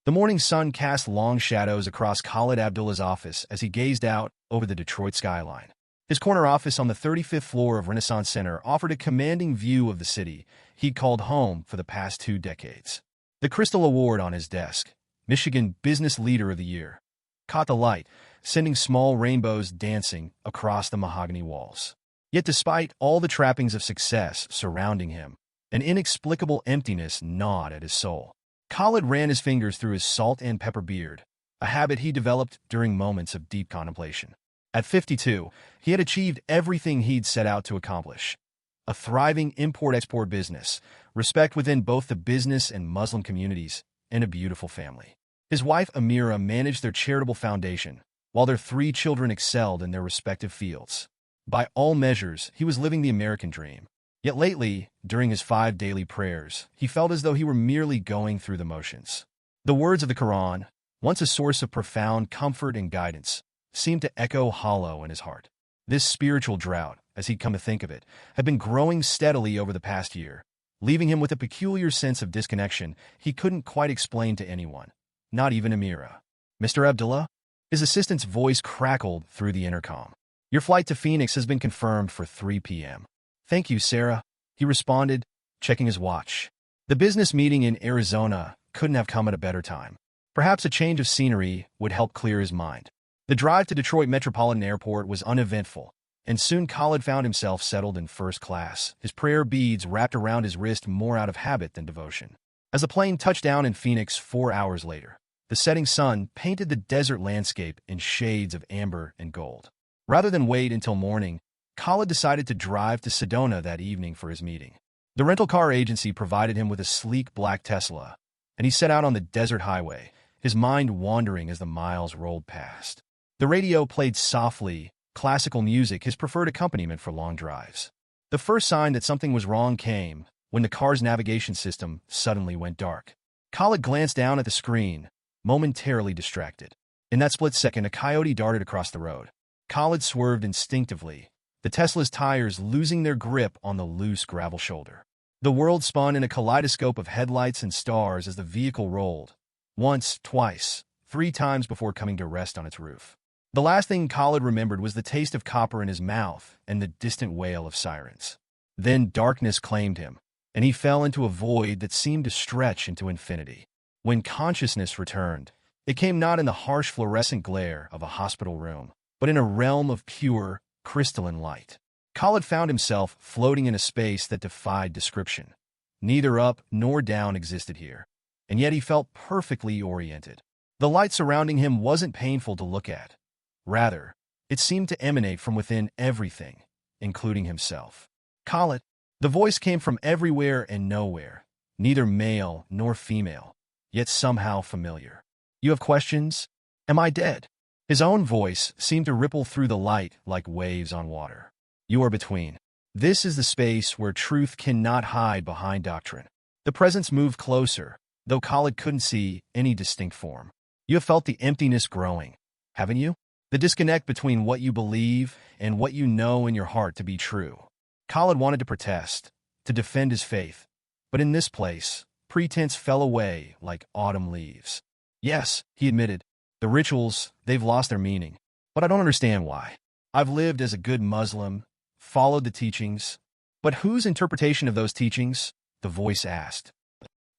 The morning sun cast long shadows across Khalid Abdullah's office as he gazed out over the Detroit skyline. His corner office on the 35th floor of Renaissance Center offered a commanding view of the city he'd called home for the past 2 decades. The Crystal Award on his desk, Michigan Business Leader of the Year, caught the light, sending small rainbows dancing across the mahogany walls. Yet despite all the trappings of success surrounding him, an inexplicable emptiness gnawed at his soul. Khalid ran his fingers through his salt and pepper beard, a habit he developed during moments of deep contemplation. At 52, he had achieved everything he'd set out to accomplish. A thriving import-export business, respect within both the business and Muslim communities, and a beautiful family. His wife Amira managed their charitable foundation, while their 3 children excelled in their respective fields. By all measures, he was living the American dream. Yet lately, during his 5 daily prayers, he felt as though he were merely going through the motions. The words of the Koran, once a source of profound comfort and guidance, seemed to echo hollow in his heart. This spiritual drought, as he'd come to think of it, had been growing steadily over the past year, leaving him with a peculiar sense of disconnection he couldn't quite explain to anyone, not even Amira. "Mr. Abdullah?" His assistant's voice crackled through the intercom. "Your flight to Phoenix has been confirmed for 3 p.m. "Thank you, Sarah," he responded, checking his watch. The business meeting in Arizona couldn't have come at a better time. Perhaps a change of scenery would help clear his mind. The drive to Detroit Metropolitan Airport was uneventful, and soon Khalid found himself settled in first class, his prayer beads wrapped around his wrist more out of habit than devotion. As the plane touched down in Phoenix 4 hours later, the setting sun painted the desert landscape in shades of amber and gold. Rather than wait until morning, Khalid decided to drive to Sedona that evening for his meeting. The rental car agency provided him with a sleek black Tesla, and he set out on the desert highway, his mind wandering as the miles rolled past. The radio played softly, classical music, his preferred accompaniment for long drives. The first sign that something was wrong came when the car's navigation system suddenly went dark. Khalid glanced down at the screen, momentarily distracted. In that split second, a coyote darted across the road. Khalid swerved instinctively, the Tesla's tires losing their grip on the loose gravel shoulder. The world spun in a kaleidoscope of headlights and stars as the vehicle rolled, once, twice, 3 times before coming to rest on its roof. The last thing Khalid remembered was the taste of copper in his mouth and the distant wail of sirens. Then darkness claimed him, and he fell into a void that seemed to stretch into infinity. When consciousness returned, it came not in the harsh fluorescent glare of a hospital room, but in a realm of pure, crystalline light. Khalid found himself floating in a space that defied description. Neither up nor down existed here, and yet he felt perfectly oriented. The light surrounding him wasn't painful to look at. Rather, it seemed to emanate from within everything, including himself. "Khalid." The voice came from everywhere and nowhere, neither male nor female, yet somehow familiar. "You have questions? Am I dead?" His own voice seemed to ripple through the light like waves on water. "You are between. This is the space where truth cannot hide behind doctrine." The presence moved closer, though Khalid couldn't see any distinct form. "You have felt the emptiness growing, haven't you? The disconnect between what you believe and what you know in your heart to be true." Khalid wanted to protest, to defend his faith, but in this place, pretense fell away like autumn leaves. "Yes," he admitted, "the rituals, they've lost their meaning, but I don't understand why. I've lived as a good Muslim, followed the teachings." "But whose interpretation of those teachings?" the voice asked.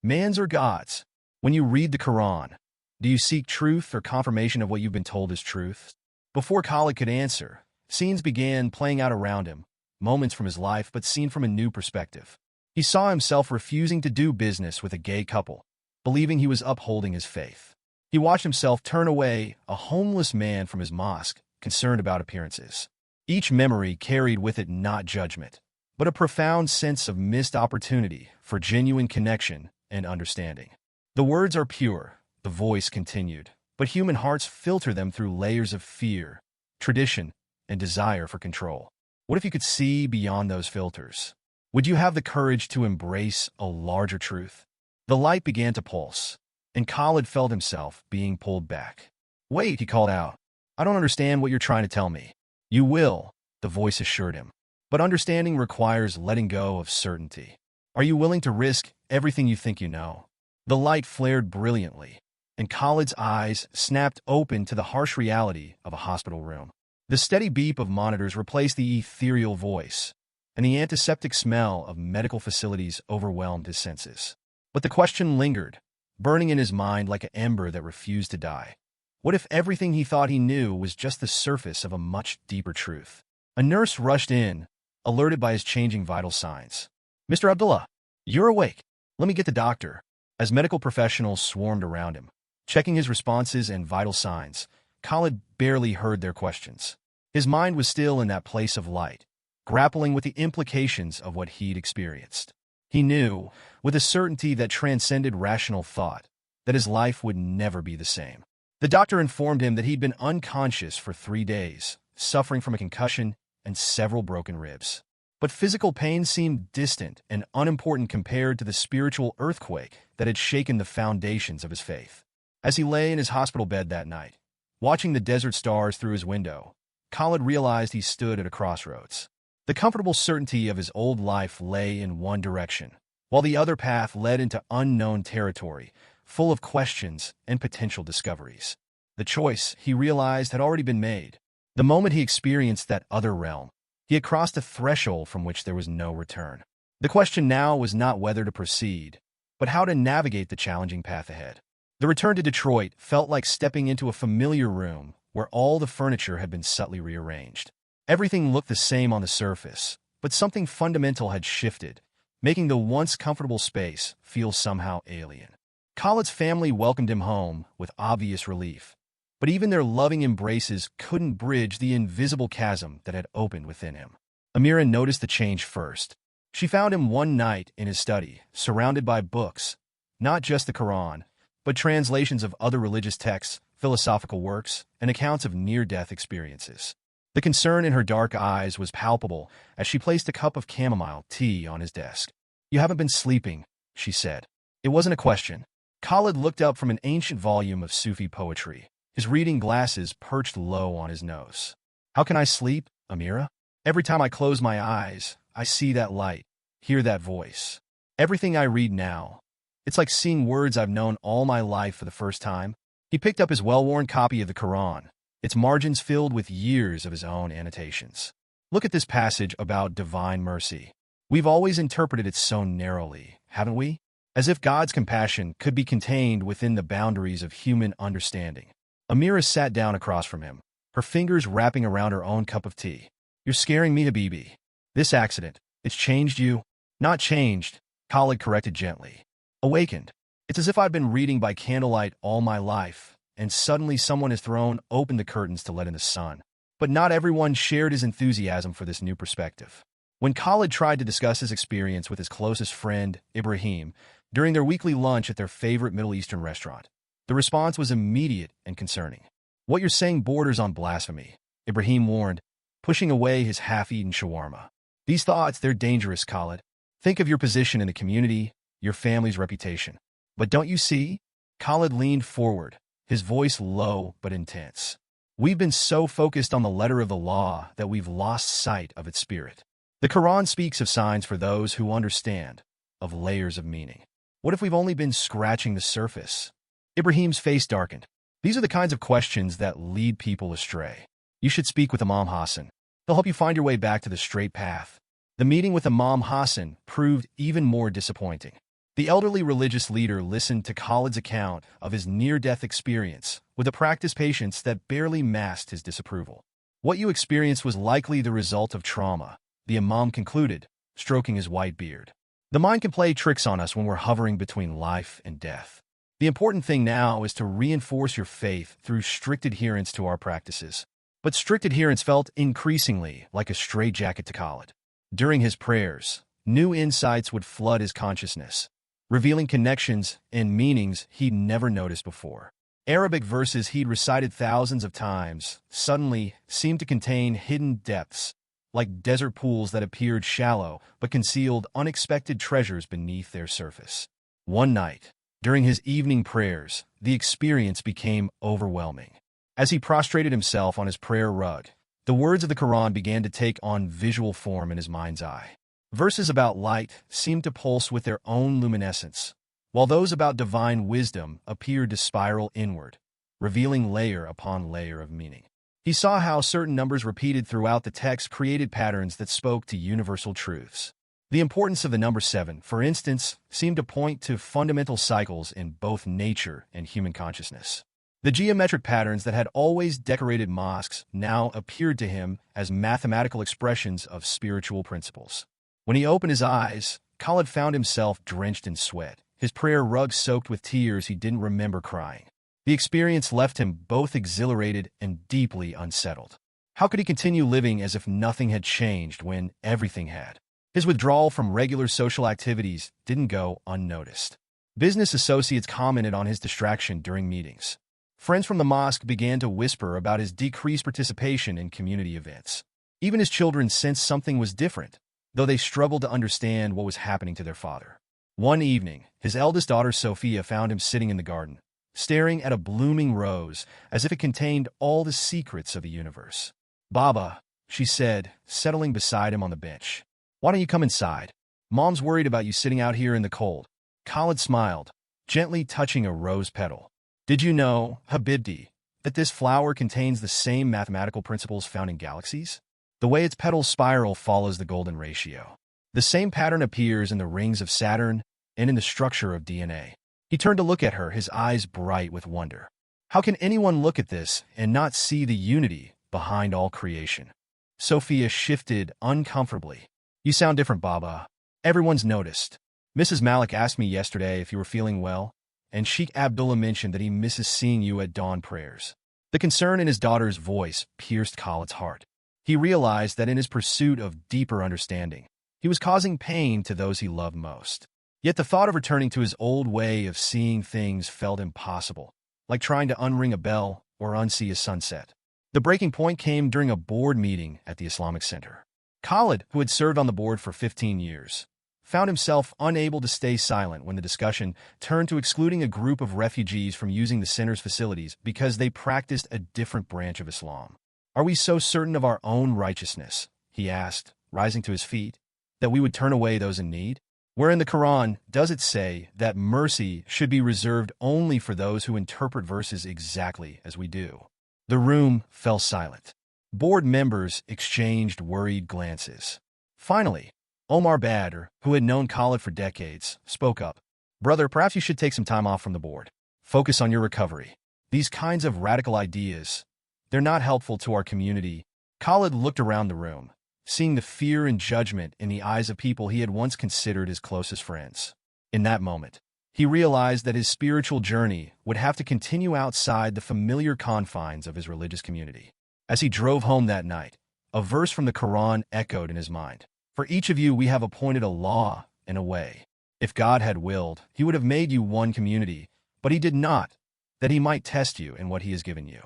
"Man's or God's? When you read the Quran, do you seek truth or confirmation of what you've been told is truth?" Before Khalid could answer, scenes began playing out around him, moments from his life but seen from a new perspective. He saw himself refusing to do business with a gay couple, believing he was upholding his faith. He watched himself turn away a homeless man from his mosque, concerned about appearances. Each memory carried with it not judgment, but a profound sense of missed opportunity for genuine connection and understanding. "The words are pure," the voice continued, "but human hearts filter them through layers of fear, tradition, and desire for control. What if you could see beyond those filters? Would you have the courage to embrace a larger truth?" The light began to pulse, and Khalid felt himself being pulled back. "Wait," he called out. "I don't understand what you're trying to tell me." "You will," the voice assured him. "But understanding requires letting go of certainty. Are you willing to risk everything you think you know?" The light flared brilliantly, and Khalid's eyes snapped open to the harsh reality of a hospital room. The steady beep of monitors replaced the ethereal voice, and the antiseptic smell of medical facilities overwhelmed his senses. But the question lingered, burning in his mind like an ember that refused to die. What if everything he thought he knew was just the surface of a much deeper truth? A nurse rushed in, alerted by his changing vital signs. "Mr. Abdullah, you're awake. Let me get the doctor." As medical professionals swarmed around him, checking his responses and vital signs, Khalid barely heard their questions. His mind was still in that place of light, grappling with the implications of what he'd experienced. He knew, with a certainty that transcended rational thought, that his life would never be the same. The doctor informed him that he'd been unconscious for 3 days, suffering from a concussion and several broken ribs. But physical pain seemed distant and unimportant compared to the spiritual earthquake that had shaken the foundations of his faith. As he lay in his hospital bed that night, watching the desert stars through his window, Khalid realized he stood at a crossroads. The comfortable certainty of his old life lay in one direction, while the other path led into unknown territory, full of questions and potential discoveries. The choice, he realized, had already been made. The moment he experienced that other realm, he had crossed a threshold from which there was no return. The question now was not whether to proceed, but how to navigate the challenging path ahead. The return to Detroit felt like stepping into a familiar room where all the furniture had been subtly rearranged. Everything looked the same on the surface, but something fundamental had shifted, making the once comfortable space feel somehow alien. Khalid's family welcomed him home with obvious relief, but even their loving embraces couldn't bridge the invisible chasm that had opened within him. Amira noticed the change first. She found him one night in his study, surrounded by books, not just the Koran, but translations of other religious texts, philosophical works, and accounts of near-death experiences. The concern in her dark eyes was palpable as she placed a cup of chamomile tea on his desk. "You haven't been sleeping," she said. It wasn't a question. Khalid looked up from an ancient volume of Sufi poetry, his reading glasses perched low on his nose. "How can I sleep, Amira? Every time I close my eyes, I see that light, hear that voice. Everything I read now, it's like seeing words I've known all my life for the first time." He picked up his well-worn copy of the Quran, its margins filled with years of his own annotations. "Look at this passage about divine mercy. We've always interpreted it so narrowly, haven't we? As if God's compassion could be contained within the boundaries of human understanding." Amira sat down across from him, her fingers wrapping around her own cup of tea. "You're scaring me, Habibi. This accident, it's changed you?" "Not changed," Khalid corrected gently. "Awakened. It's as if I'd been reading by candlelight all my life, and suddenly someone has thrown open the curtains to let in the sun." But not everyone shared his enthusiasm for this new perspective. When Khalid tried to discuss his experience with his closest friend, Ibrahim, during their weekly lunch at their favorite Middle Eastern restaurant, the response was immediate and concerning. "What you're saying borders on blasphemy," Ibrahim warned, pushing away his half-eaten shawarma. "These thoughts, they're dangerous, Khalid. Think of your position in the community, your family's reputation." "But don't you see?" Khalid leaned forward, his voice low but intense. "We've been so focused on the letter of the law that we've lost sight of its spirit. The Quran speaks of signs for those who understand, of layers of meaning. What if we've only been scratching the surface?" Ibrahim's face darkened. "These are the kinds of questions that lead people astray. You should speak with Imam Hassan. He'll help you find your way back to the straight path." The meeting with Imam Hassan proved even more disappointing. The elderly religious leader listened to Khalid's account of his near-death experience with a practiced patience that barely masked his disapproval. "What you experienced was likely the result of trauma," the imam concluded, stroking his white beard. "The mind can play tricks on us when we're hovering between life and death. The important thing now is to reinforce your faith through strict adherence to our practices." But strict adherence felt increasingly like a straitjacket to Khalid. During his prayers, new insights would flood his consciousness, revealing connections and meanings he'd never noticed before. Arabic verses he'd recited thousands of times suddenly seemed to contain hidden depths, like desert pools that appeared shallow but concealed unexpected treasures beneath their surface. One night, during his evening prayers, the experience became overwhelming. As he prostrated himself on his prayer rug, the words of the Quran began to take on visual form in his mind's eye. Verses about light seemed to pulse with their own luminescence, while those about divine wisdom appeared to spiral inward, revealing layer upon layer of meaning. He saw how certain numbers repeated throughout the text created patterns that spoke to universal truths. The importance of the number 7, for instance, seemed to point to fundamental cycles in both nature and human consciousness. The geometric patterns that had always decorated mosques now appeared to him as mathematical expressions of spiritual principles. When he opened his eyes, Khalid found himself drenched in sweat, his prayer rug soaked with tears he didn't remember crying. The experience left him both exhilarated and deeply unsettled. How could he continue living as if nothing had changed when everything had? His withdrawal from regular social activities didn't go unnoticed. Business associates commented on his distraction during meetings. Friends from the mosque began to whisper about his decreased participation in community events. Even his children sensed something was different, though they struggled to understand what was happening to their father. One evening, his eldest daughter Sophia found him sitting in the garden, staring at a blooming rose as if it contained all the secrets of the universe. "Baba," she said, settling beside him on the bench. "Why don't you come inside? Mom's worried about you sitting out here in the cold." Khalid smiled, gently touching a rose petal. "Did you know, Habibti, that this flower contains the same mathematical principles found in galaxies? The way its petals spiral follows the golden ratio. The same pattern appears in the rings of Saturn and in the structure of DNA." He turned to look at her, his eyes bright with wonder. How can anyone look at this and not see the unity behind all creation? Sophia shifted uncomfortably. "You sound different, Baba. Everyone's noticed. Mrs. Malik asked me yesterday if you were feeling well, and Sheikh Abdullah mentioned that he misses seeing you at dawn prayers." The concern in his daughter's voice pierced Khalid's heart. He realized that in his pursuit of deeper understanding, he was causing pain to those he loved most. Yet the thought of returning to his old way of seeing things felt impossible, like trying to unring a bell or unsee a sunset. The breaking point came during a board meeting at the Islamic Center. Khalid, who had served on the board for 15 years, found himself unable to stay silent when the discussion turned to excluding a group of refugees from using the center's facilities because they practiced a different branch of Islam. "Are we so certain of our own righteousness," he asked, rising to his feet, "that we would turn away those in need? Where in the Koran does it say that mercy should be reserved only for those who interpret verses exactly as we do?" The room fell silent. Board members exchanged worried glances. Finally, Omar Badr, who had known Khalid for decades, spoke up. "Brother, perhaps you should take some time off from the board. Focus on your recovery. These kinds of radical ideas, they're not helpful to our community." Khalid looked around the room, seeing the fear and judgment in the eyes of people he had once considered his closest friends. In that moment, he realized that his spiritual journey would have to continue outside the familiar confines of his religious community. As he drove home that night, a verse from the Quran echoed in his mind. "For each of you we have appointed a law and a way. If God had willed, he would have made you one community, but he did not, that he might test you in what he has given you."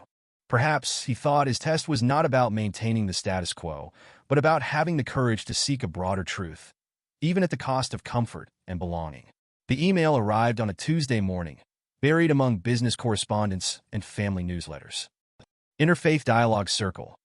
Perhaps, he thought, his test was not about maintaining the status quo, but about having the courage to seek a broader truth, even at the cost of comfort and belonging. The email arrived on a Tuesday morning, buried among business correspondence and family newsletters. Interfaith Dialogue Circle.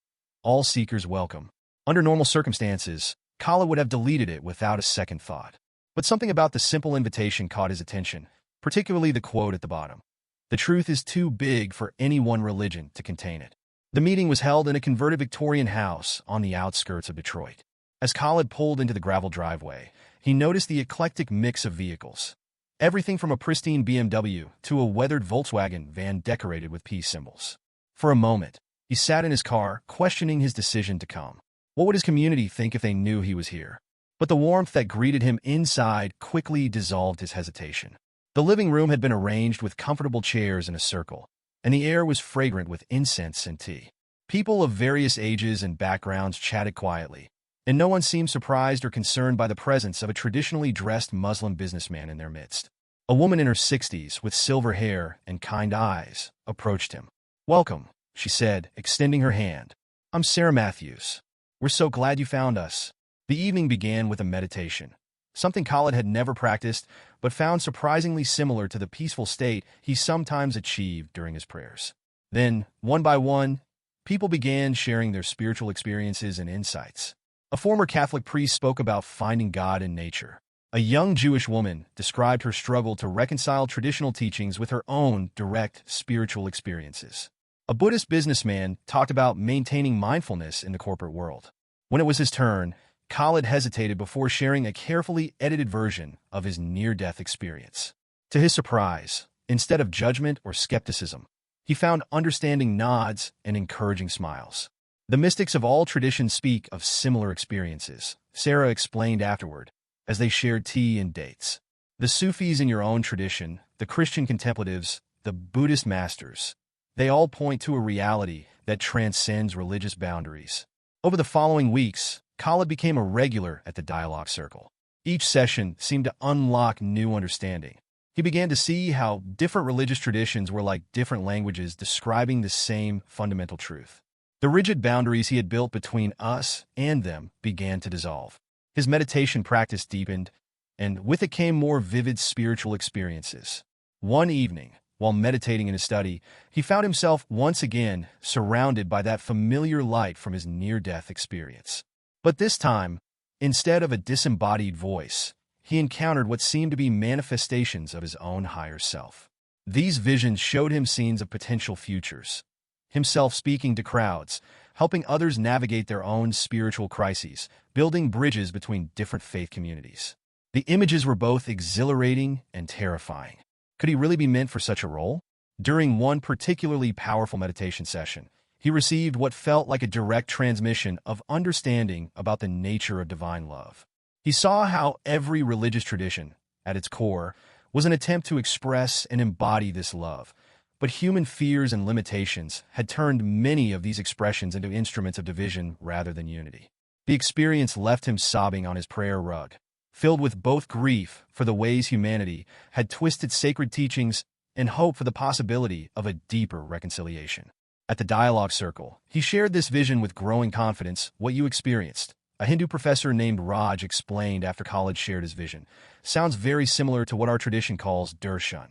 All seekers welcome. Under normal circumstances, Khalid would have deleted it without a second thought. But something about the simple invitation caught his attention, particularly the quote at the bottom. "The truth is too big for any one religion to contain it." The meeting was held in a converted Victorian house on the outskirts of Detroit. As Khalid pulled into the gravel driveway, he noticed the eclectic mix of vehicles. Everything from a pristine BMW to a weathered Volkswagen van decorated with peace symbols. For a moment, he sat in his car, questioning his decision to come. What would his community think if they knew he was here? But the warmth that greeted him inside quickly dissolved his hesitation. The living room had been arranged with comfortable chairs in a circle, and the air was fragrant with incense and tea. People of various ages and backgrounds chatted quietly, and no one seemed surprised or concerned by the presence of a traditionally dressed Muslim businessman in their midst. A woman in her 60s, with silver hair and kind eyes, approached him. "Welcome," she said, extending her hand. "I'm Sarah Matthews. We're so glad you found us." The evening began with a meditation, something Khalid had never practiced, but found surprisingly similar to the peaceful state he sometimes achieved during his prayers. Then, one by one, people began sharing their spiritual experiences and insights. A former Catholic priest spoke about finding God in nature. A young Jewish woman described her struggle to reconcile traditional teachings with her own direct spiritual experiences. A Buddhist businessman talked about maintaining mindfulness in the corporate world. When it was his turn, Khalid hesitated before sharing a carefully edited version of his near-death experience. To his surprise, instead of judgment or skepticism, he found understanding nods and encouraging smiles. The mystics of all traditions speak of similar experiences, Sarah explained afterward, as they shared tea and dates. The Sufis in your own tradition, the Christian contemplatives, the Buddhist masters, they all point to a reality that transcends religious boundaries. Over the following weeks, Khalid became a regular at the dialogue circle. Each session seemed to unlock new understanding. He began to see how different religious traditions were like different languages describing the same fundamental truth. The rigid boundaries he had built between us and them began to dissolve. His meditation practice deepened, and with it came more vivid spiritual experiences. One evening, while meditating in his study, he found himself once again surrounded by that familiar light from his near-death experience. But this time, instead of a disembodied voice, he encountered what seemed to be manifestations of his own higher self. These visions showed him scenes of potential futures, himself speaking to crowds, helping others navigate their own spiritual crises, building bridges between different faith communities. The images were both exhilarating and terrifying. Could he really be meant for such a role? During one particularly powerful meditation session, he received what felt like a direct transmission of understanding about the nature of divine love. He saw how every religious tradition, at its core, was an attempt to express and embody this love, but human fears and limitations had turned many of these expressions into instruments of division rather than unity. The experience left him sobbing on his prayer rug, filled with both grief for the ways humanity had twisted sacred teachings and hope for the possibility of a deeper reconciliation. At the dialogue circle, he shared this vision with growing confidence. What you experienced, a Hindu professor named Raj explained after Khalid shared his vision, sounds very similar to what our tradition calls darshan,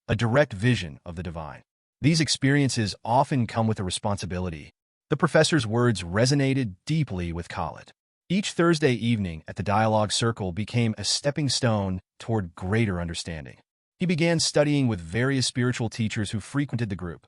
a direct vision of the divine. These experiences often come with a responsibility. The professor's words resonated deeply with Khalid. Each Thursday evening at the dialogue circle became a stepping stone toward greater understanding. He began studying with various spiritual teachers who frequented the group,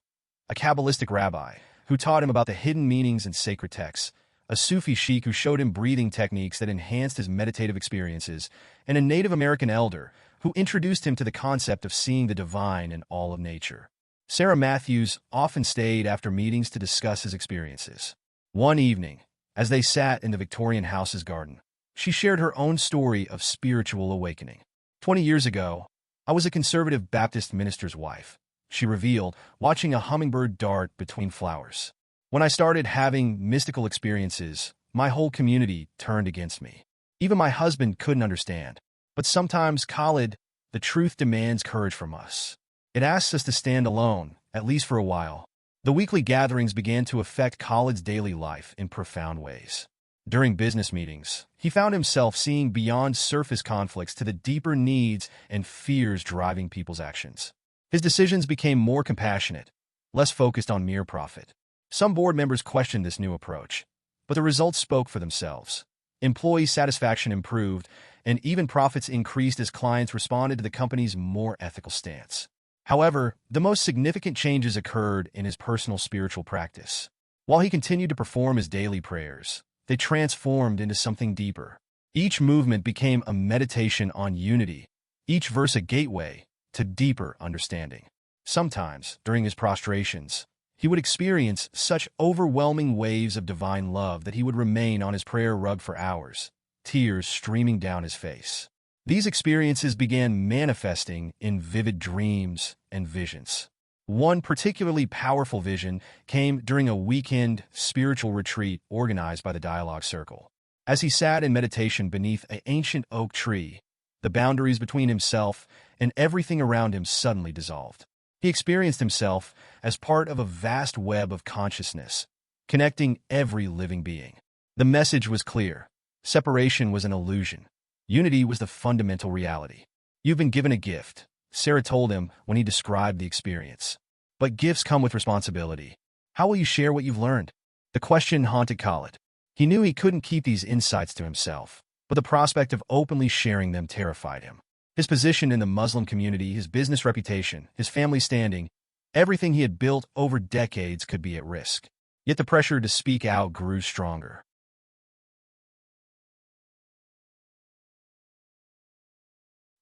a Kabbalistic rabbi who taught him about the hidden meanings in sacred texts, a Sufi sheikh who showed him breathing techniques that enhanced his meditative experiences, and a Native American elder who introduced him to the concept of seeing the divine in all of nature. Sarah Matthews often stayed after meetings to discuss his experiences. One evening, as they sat in the Victorian house's garden, she shared her own story of spiritual awakening. 20 years ago, I was a conservative Baptist minister's wife, she revealed, watching a hummingbird dart between flowers. When I started having mystical experiences, my whole community turned against me. Even my husband couldn't understand. But sometimes, Khalid, the truth demands courage from us. It asks us to stand alone, at least for a while. The weekly gatherings began to affect Khalid's daily life in profound ways. During business meetings, he found himself seeing beyond surface conflicts to the deeper needs and fears driving people's actions. His decisions became more compassionate, less focused on mere profit. Some board members questioned this new approach, but the results spoke for themselves. Employee satisfaction improved, and even profits increased as clients responded to the company's more ethical stance. However, the most significant changes occurred in his personal spiritual practice. While he continued to perform his daily prayers, they transformed into something deeper. Each movement became a meditation on unity, each verse a gateway to deeper understanding. Sometimes, during his prostrations, he would experience such overwhelming waves of divine love that he would remain on his prayer rug for hours, tears streaming down his face. These experiences began manifesting in vivid dreams and visions. One particularly powerful vision came during a weekend spiritual retreat organized by the Dialogue Circle. As he sat in meditation beneath an ancient oak tree, the boundaries between himself and everything around him suddenly dissolved. He experienced himself as part of a vast web of consciousness, connecting every living being. The message was clear. Separation was an illusion. Unity was the fundamental reality. You've been given a gift, Sarah told him when he described the experience. But gifts come with responsibility. How will you share what you've learned? The question haunted Khalid. He knew he couldn't keep these insights to himself. but the prospect of openly sharing them terrified him. His position in the Muslim community, his business reputation, his family standing, everything he had built over decades could be at risk. Yet the pressure to speak out grew stronger.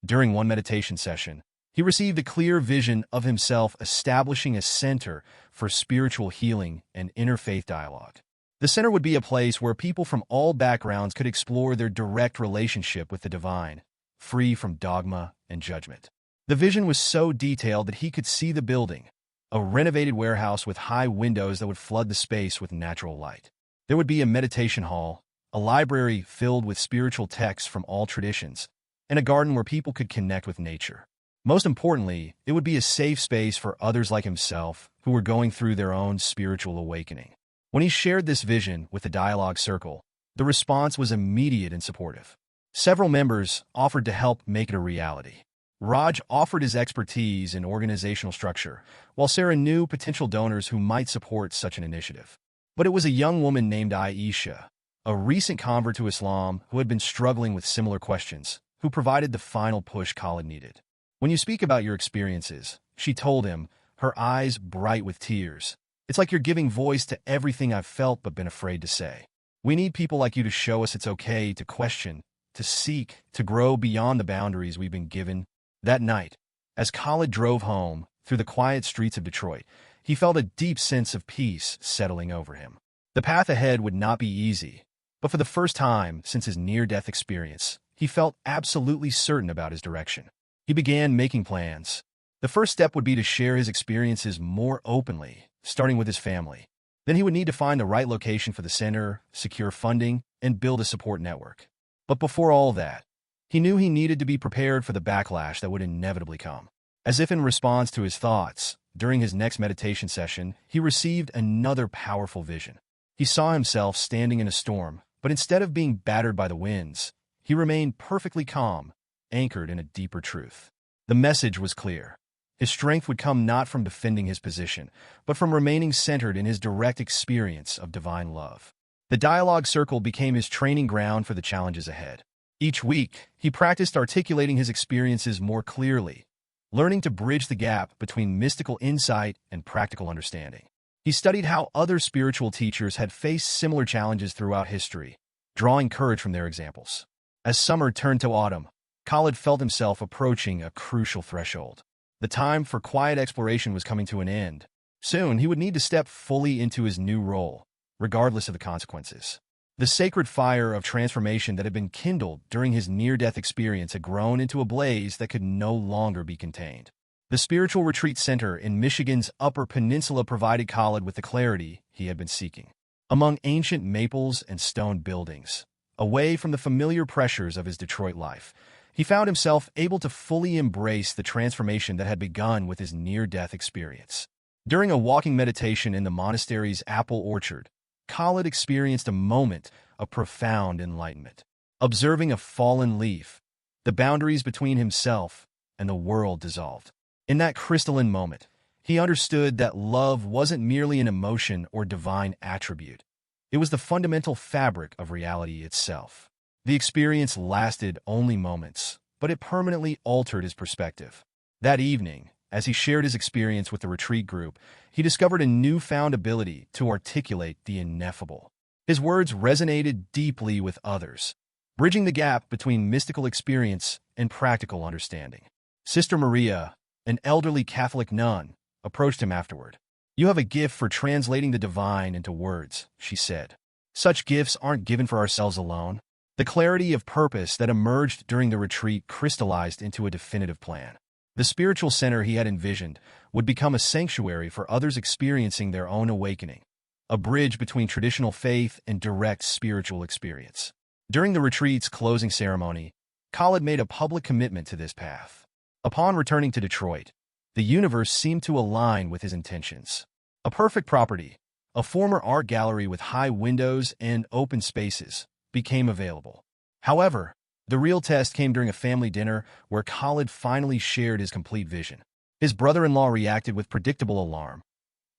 During one meditation session, he received a clear vision of himself establishing a center for spiritual healing and interfaith dialogue. The center would be a place where people from all backgrounds could explore their direct relationship with the divine, free from dogma and judgment. The vision was so detailed that he could see the building, a renovated warehouse with high windows that would flood the space with natural light. There would be a meditation hall, a library filled with spiritual texts from all traditions, and a garden where people could connect with nature. Most importantly, it would be a safe space for others like himself who were going through their own spiritual awakening. When he shared this vision with the dialogue circle, the response was immediate and supportive. Several members offered to help make it a reality. Raj offered his expertise in organizational structure, while Sarah knew potential donors who might support such an initiative. But it was a young woman named Aisha, a recent convert to Islam who had been struggling with similar questions, who provided the final push Khalid needed. "When you speak about your experiences," she told him, her eyes bright with tears, "it's like you're giving voice to everything I've felt but been afraid to say. We need people like you to show us it's okay to question, to seek, to grow beyond the boundaries we've been given." That night, as Khalid drove home through the quiet streets of Detroit, he felt a deep sense of peace settling over him. The path ahead would not be easy, but for the first time since his near-death experience, he felt absolutely certain about his direction. He began making plans. The first step would be to share his experiences more openly, starting with his family. Then he would need to find the right location for the center, secure funding, and build a support network. But before all that, he knew he needed to be prepared for the backlash that would inevitably come. As if in response to his thoughts, during his next meditation session, he received another powerful vision. He saw himself standing in a storm, but instead of being battered by the winds, he remained perfectly calm, anchored in a deeper truth. The message was clear. His strength would come not from defending his position, but from remaining centered in his direct experience of divine love. The dialogue circle became his training ground for the challenges ahead. Each week, he practiced articulating his experiences more clearly, learning to bridge the gap between mystical insight and practical understanding. He studied how other spiritual teachers had faced similar challenges throughout history, drawing courage from their examples. As summer turned to autumn, Khalid felt himself approaching a crucial threshold. The time for quiet exploration was coming to an end. Soon, he would need to step fully into his new role, regardless of the consequences. The sacred fire of transformation that had been kindled during his near-death experience had grown into a blaze that could no longer be contained. The Spiritual Retreat Center in Michigan's Upper Peninsula provided Khalid with the clarity he had been seeking. Among ancient maples and stone buildings, away from the familiar pressures of his Detroit life, he found himself able to fully embrace the transformation that had begun with his near-death experience. During a walking meditation in the monastery's apple orchard, Khalid experienced a moment of profound enlightenment. Observing a fallen leaf, the boundaries between himself and the world dissolved. In that crystalline moment, he understood that love wasn't merely an emotion or divine attribute. It was the fundamental fabric of reality itself. The experience lasted only moments, but it permanently altered his perspective. That evening, as he shared his experience with the retreat group, he discovered a newfound ability to articulate the ineffable. His words resonated deeply with others, bridging the gap between mystical experience and practical understanding. Sister Maria, an elderly Catholic nun, approached him afterward. "You have a gift for translating the divine into words," she said. "Such gifts aren't given for ourselves alone." The clarity of purpose that emerged during the retreat crystallized into a definitive plan. The spiritual center he had envisioned would become a sanctuary for others experiencing their own awakening, a bridge between traditional faith and direct spiritual experience. During the retreat's closing ceremony, Khalid made a public commitment to this path. Upon returning to Detroit, the universe seemed to align with his intentions. A perfect property, a former art gallery with high windows and open spaces, became available. However, the real test came during a family dinner where Khalid finally shared his complete vision. His brother-in-law reacted with predictable alarm.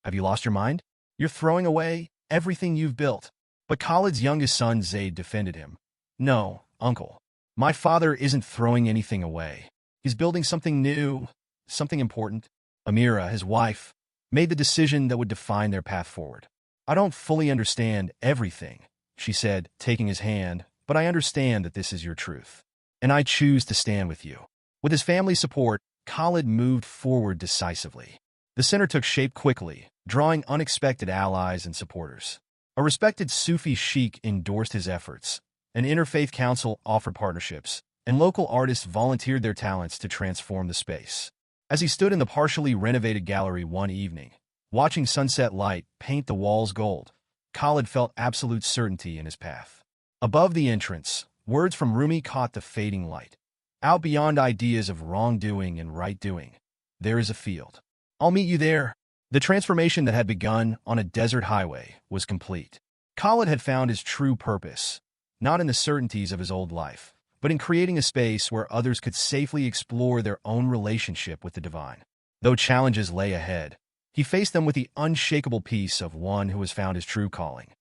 "Have you lost your mind? You're throwing away everything you've built." But Khalid's youngest son, Zaid, defended him. "No, "Uncle, my father isn't throwing anything away. He's building something new, something important." Amira, his wife, made the decision that would define their path forward. "I don't fully understand everything," she said, taking his hand, "but I understand that this is your truth. And I choose to stand with you." With his family's support, Khalid moved forward decisively. The center took shape quickly, drawing unexpected allies and supporters. A respected Sufi sheikh endorsed his efforts, an interfaith council offered partnerships, and local artists volunteered their talents to transform the space. As he stood in the partially renovated gallery one evening, watching sunset light paint the walls gold, Khalid felt absolute certainty in his path. Above the entrance, words from Rumi caught the fading light. "Out beyond ideas of wrongdoing and right doing, there is a field. I'll meet you there." The transformation that had begun on a desert highway was complete. Khalid had found his true purpose, not in the certainties of his old life, but in creating a space where others could safely explore their own relationship with the divine. Though challenges lay ahead, he faced them with the unshakable peace of one who has found his true calling.